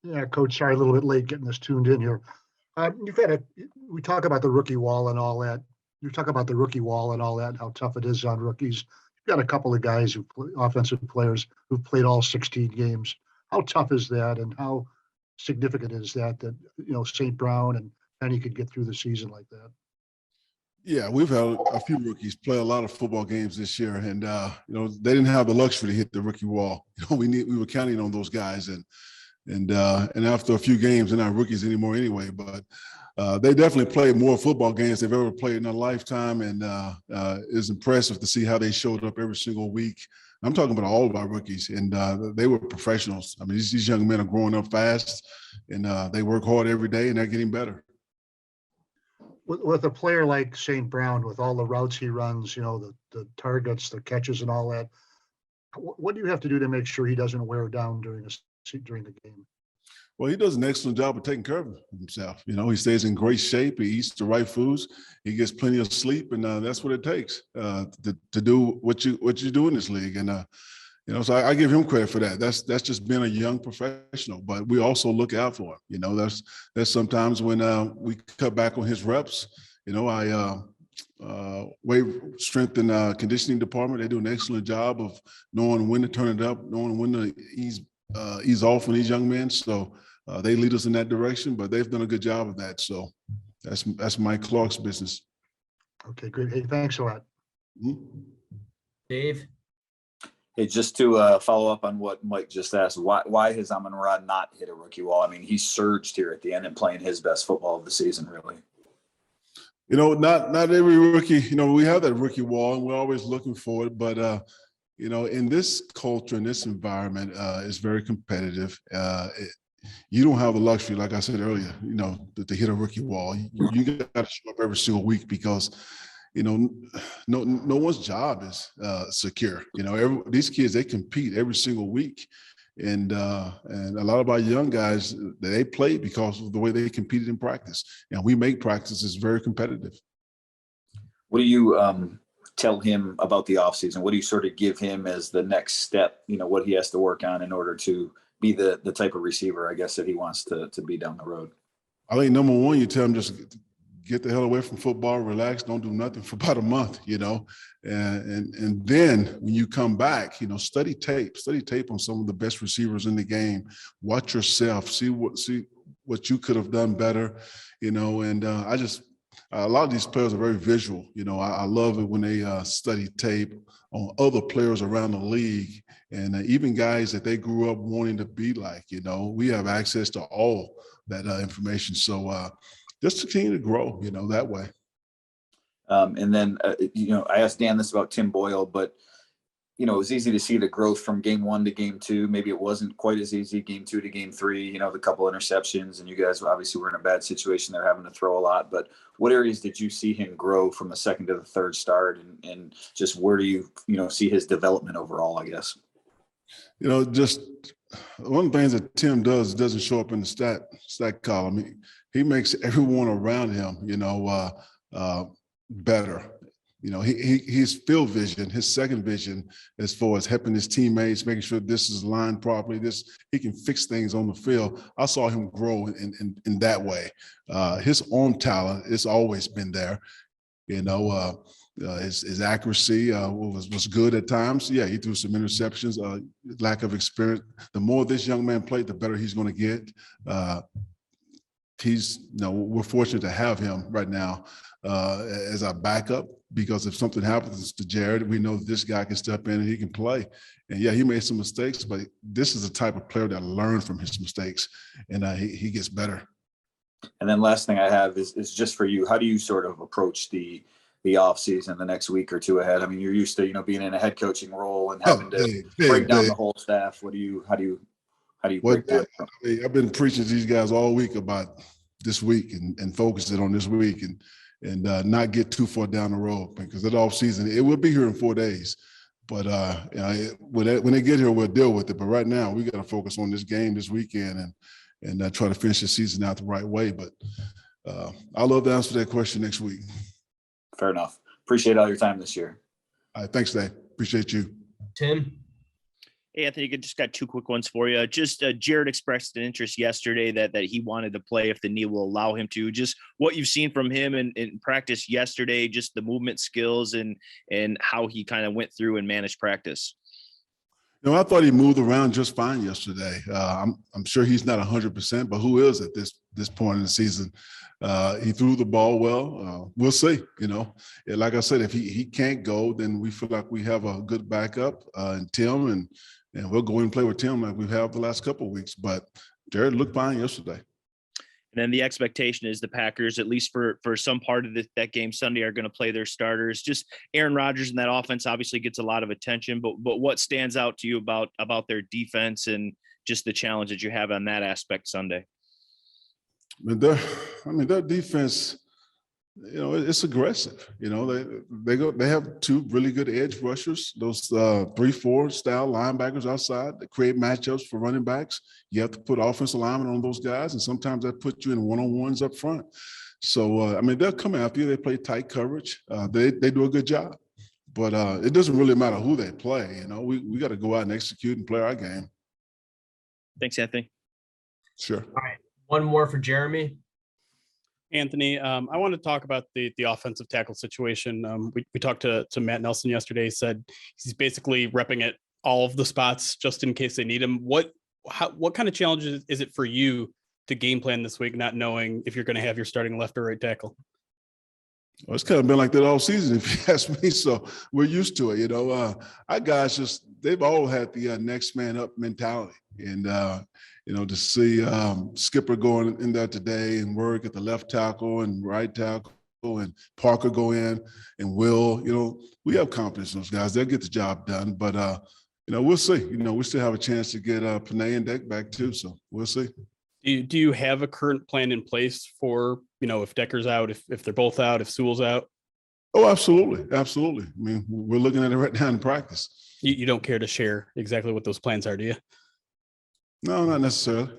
Yeah, Coach, sorry, a little bit late getting this tuned in here. You've had we talk about the rookie wall and all that. You talk about the rookie wall and all that, and how tough it is on rookies. You've got a couple of guys offensive players who've played all 16 games. How tough is that, and how significant is that St. Brown and Penny could get through the season like that? Yeah, we've had a few rookies play a lot of football games this year, and they didn't have the luxury to hit the rookie wall. We were counting on those guys, and after a few games, they're not rookies anymore anyway. But they definitely played more football games they've ever played in their lifetime, and it's impressive to see how they showed up every single week. I'm talking about all of our rookies, and they were professionals. I mean, these young men are growing up fast, and they work hard every day, and they're getting better. With a player like St. Brown, with all the routes he runs, the targets, the catches, and all that, what do you have to do to make sure he doesn't wear down during the game? Well, he does an excellent job of taking care of himself. He stays in great shape. He eats the right foods. He gets plenty of sleep, and that's what it takes to do what you do in this league. And so I give him credit for that. That's just being a young professional. But we also look out for him. There's sometimes when we cut back on his reps. Weight strength and conditioning department, they do an excellent job of knowing when to turn it up, knowing when to ease off on these young men. So they lead us in that direction, but they've done a good job of that. So that's Mike Clark's business. Okay, great. Hey, thanks a lot. Mm-hmm. Dave? Hey, just to follow up on what Mike just asked, why has Amon-Ra not hit a rookie wall? I mean, he surged here at the end and playing his best football of the season, really. Not every rookie, we have that rookie wall, and we're always looking for it. But, in this culture, in this environment, it's very competitive. You don't have the luxury, like I said earlier, to hit a rookie wall. You got to show up every single week because no one's job is secure. These kids, they compete every single week, and a lot of our young guys, they play because of the way they competed in practice, and we make practices very competitive. What do you tell him about the offseason? What do you sort of give him as the next step? What he has to work on in order to be the type of receiver, I guess, that he wants to be down the road. I think number one, you tell him just get the hell away from football, relax, don't do nothing for about a month, and then when you come back, study tape on some of the best receivers in the game, watch yourself, see what you could have done better, and a lot of these players are very visual. I love it when they study tape on other players around the league, and even guys that they grew up wanting to be like. We have access to all that information, so just continue to grow, that way. And then, I asked Dan this about Tim Boyle, but, it was easy to see the growth from game 1 to game 2. Maybe it wasn't quite as easy game 2 to game 3, the couple interceptions, and you guys obviously were in a bad situation. They're having to throw a lot, but what areas did you see him grow from the second to the third start, and just where do you, see his development overall, I guess? Just one of the things that Tim doesn't show up in the stat column. He makes everyone around him, better. His field vision, his second vision, as far as helping his teammates, making sure this is lined properly, he can fix things on the field. I saw him grow in that way. His arm talent, it's always been there. His accuracy was good at times. Yeah, he threw some interceptions, lack of experience. The more this young man played, the better he's going to get. We're fortunate to have him right now as our backup, because if something happens to Jared, we know this guy can step in and he can play. And yeah, he made some mistakes, but this is the type of player that learned from his mistakes, and he gets better. And then last thing I have is just for you. How do you sort of approach the off season, the next week or two ahead? I mean, you're used to, being in a head coaching role and having to break down the whole staff. How do you break down? I've been preaching to these guys all week about this week and focusing on this week and not get too far down the road, because that off season, it will be here in 4 days. But when they get here, we'll deal with it. But right now, we got to focus on this game this weekend and try to finish the season out the right way. But I'd love to answer that question next week. Fair enough. Appreciate all your time this year. All right, thanks, Dave. Appreciate you. Tim? Hey, Anthony, I just got two quick ones for you. Just Jared expressed an interest yesterday that he wanted to play if the knee will allow him to. Just what you've seen from him in practice yesterday, just the movement skills and how he kind of went through and managed practice. I thought he moved around just fine yesterday. I'm sure he's not 100%, but who is at this point in the season? He threw the ball well. We'll see. Like I said, if he can't go, then we feel like we have a good backup in Tim, and we'll go and play with Tim like we have the last couple of weeks. But Jared looked fine yesterday. And then the expectation is the Packers, at least for some part of that game Sunday, are going to play their starters. Just Aaron Rodgers and that offense obviously gets a lot of attention, but what stands out to you about their defense and just the challenge that you have on that aspect Sunday? Their defense, it's aggressive. They have two really good edge rushers, those 3-4 style linebackers outside that create matchups for running backs. You have to put offensive linemen on those guys, and sometimes that puts you in one-on-ones up front. So, they'll come after you. They play tight coverage. They do a good job. But it doesn't really matter who they play. We got to go out and execute and play our game. Thanks, Anthony. Sure. All right. One more for Jeremy. Anthony, I want to talk about the offensive tackle situation. We talked to Matt Nelson yesterday. He said he's basically repping at all of the spots just in case they need him. What kind of challenge is it for you to game plan this week, not knowing if you're going to have your starting left or right tackle? Well, it's kind of been like that all season, if you ask me. So we're used to it. Our guys they've all had the next man up mentality. And, to see Skipper going in there today and work at the left tackle and right tackle and Parker go in and Will, we have confidence in those guys. They'll get the job done. But, we'll see. We still have a chance to get Panay and Deck back too. So we'll see. Do you have a current plan in place for, if Decker's out, if they're both out, if Sewell's out? Oh, absolutely. Absolutely. We're looking at it right now in practice. You don't care to share exactly what those plans are, do you? No, not necessarily.